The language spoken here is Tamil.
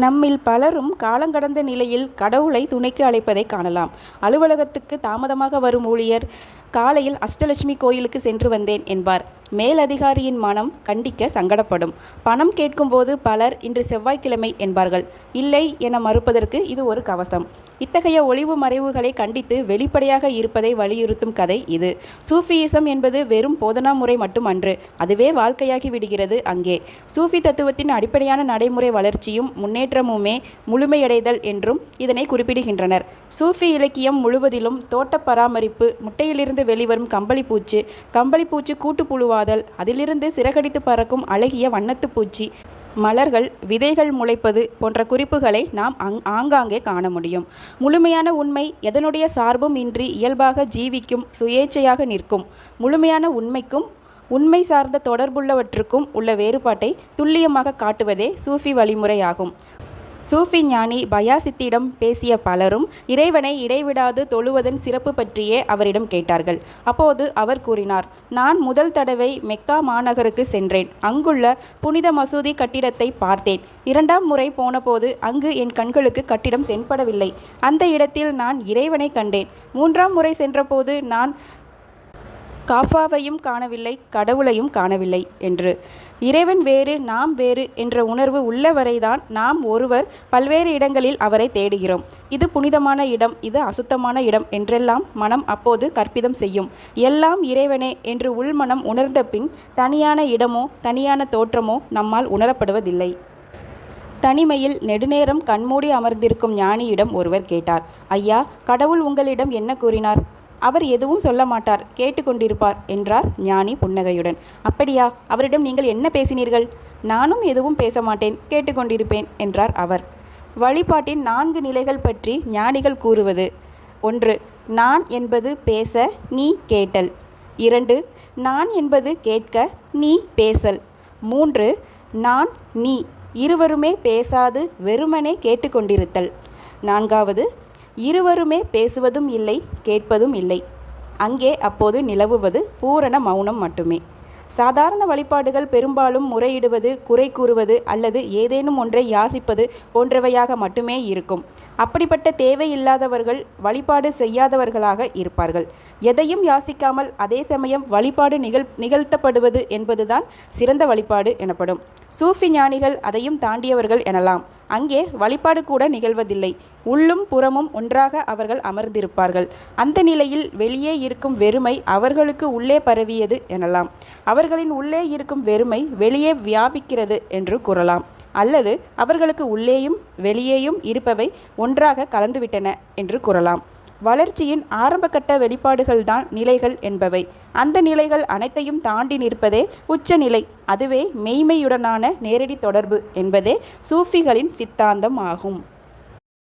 நம்மில் பலரும் காலங்கடந்த நிலையில் கடவுளை துணைக்கு அழைப்பதை காணலாம். அலுவலகத்துக்கு தாமதமாக வரும் ஊழியர் காலையில் அஷ்டலட்சுமி கோயிலுக்கு சென்று வந்தேன் என்பார். மேலதிகாரியின் மனம் கண்டிக்க சங்கடப்படும். பணம் கேட்கும்போது பலர் இன்று செவ்வாய்க்கிழமை என்பார்கள். இல்லை என மறுப்பதற்கு இது ஒரு கவசம். இத்தகைய ஒளிவு மறைவுகளை கண்டித்து வெளிப்படையாக இருப்பதை வலியுறுத்தும் கதை இது. சூஃபியிசம் என்பது வெறும் போதனா முறை மட்டுமன்று, அதுவே வாழ்க்கையாகி விடுகிறது அங்கே. சூஃபி தத்துவத்தின் அடிப்படையான நடைமுறை வளர்ச்சியும் முன்னேற்றமுமே முழுமையடைதல் என்றும் இதனை குறிப்பிடுகின்றனர். சூஃபி இலக்கியம் முழுவதிலும் தோட்ட பராமரிப்பு, முட்டையிலிருந்து வெளிவரும் கம்பளிப்பூச்சி கூட்டுப்புழுவாதல், அதிலிருந்து சிறகடித்து பறக்கும் அழகிய வண்ணத்து பூச்சி, மலர்கள், விதைகள் முளைப்பது போன்ற குறிப்புகளை நாம் ஆங்காங்கே காண முடியும். முழுமையான உண்மை எதனுடைய சார்பும் இன்றி இயல்பாக ஜீவிக்கும், சுயேச்சையாக நிற்கும். முழுமையான உண்மைக்கும் உண்மை சார்ந்த தொடர்புள்ளவற்றுக்கும் உள்ள வேறுபாட்டை துல்லியமாக காட்டுவதே சூஃபி வழிமுறையாகும். சூஃபி ஞானி பயாசித்திடம் பேசிய பலரும் இறைவனை இடைவிடாது தொழுவதன் சிறப்பு பற்றியே அவரிடம் கேட்டார்கள். அப்போது அவர் கூறினார், நான் முதல் தடவை மெக்கா மாநகருக்கு சென்றேன். அங்குள்ள புனித மசூதி கட்டிடத்தை பார்த்தேன். இரண்டாம் முறை போனபோது அங்கு என் கண்களுக்கு கட்டிடம் தென்படவில்லை. அந்த இடத்தில் நான் இறைவனை கண்டேன். மூன்றாம் முறை சென்றபோது நான் காஃபாவையும் காணவில்லை, கடவுளையும் காணவில்லை என்று. இறைவன் வேறு, நாம் வேறு என்ற உணர்வு உள்ளவரைதான் நாம் ஒருவர் பல்வேறு இடங்களில் அவரை தேடுகிறோம். இது புனிதமான இடம், இது அசுத்தமான இடம் என்றெல்லாம் மனம் அப்போது கற்பிதம் செய்யும். எல்லாம் இறைவனே என்று உள்மனம் உணர்ந்த பின் தனியான இடமோ தனியான தோற்றமோ நம்மால் உணரப்படுவதில்லை. தனிமையில் நெடுநேரம் கண்மூடி அமர்ந்திருக்கும் ஞானியிடம் ஒருவர் கேட்டார், ஐயா, கடவுள் உங்களிடம் என்ன கூறினார்? அவர் எதுவும் சொல்ல மாட்டார், கேட்டுக்கொண்டிருப்பார் என்றார் ஞானி புன்னகையுடன். அப்படியா? அவரிடம் நீங்கள் என்ன பேசினீர்கள்? நானும் எதுவும் பேச மாட்டேன், கேட்டுக்கொண்டிருப்பேன் என்றார் அவர். வழிபாட்டின் 4 நிலைகள் பற்றி ஞானிகள் கூறுவது: 1. நான் என்பது பேச, நீ கேட்டல். 2. நான் என்பது கேட்க, நீ பேசல். 3. நான் நீ இருவருமே பேசாது வெறுமனே கேட்டுக்கொண்டிருத்தல். 4. இருவருமே பேசுவதும் இல்லை, கேட்பதும் இல்லை. அங்கே அப்போது நிலவுவது பூரண மௌனம் மட்டுமே. சாதாரண வழிபாடுகள் பெரும்பாலும் முறையிடுவது, குறை கூறுவது அல்லது ஏதேனும் ஒன்றை யாசிப்பது போன்றவையாக மட்டுமே இருக்கும். அப்படிப்பட்ட தேவையில்லாதவர்கள் வழிபாடு செய்யாதவர்களாக இருப்பார்கள். எதையும் யாசிக்காமல் அதே சமயம் வழிபாடு நிகழ்த்தப்படுவது என்பதுதான் சிறந்த வழிபாடு எனப்படும். சூஃபி ஞானிகள் அதையும் தாண்டியவர்கள் எனலாம். அங்கே வழிபாடு கூட நிகழ்வதில்லை. உள்ளும் புறமும் ஒன்றாக அவர்கள் அமர்ந்திருப்பார்கள். அந்த நிலையில் வெளியே இருக்கும் வெறுமை அவர்களுக்கு உள்ளே பரவியது எனலாம். அவர்களின் உள்ளே இருக்கும் வெறுமை வெளியே வியாபிக்கிறது என்று கூறலாம். அல்லது அவர்களுக்கு உள்ளேயும் வெளியேயும் இருப்பவை ஒன்றாக கலந்துவிட்டன என்று கூறலாம். வளர்ச்சியின் ஆரம்பகட்ட வெளிப்பாடுகள்தான் நிலைகள் என்பவை. அந்த நிலைகள் அனைத்தையும் தாண்டி நிற்பதே உச்ச நிலை. அதுவே மெய்மையுடனான நேரடி தொடர்பு என்பதே சூஃபிகளின் சித்தாந்தம் ஆகும்.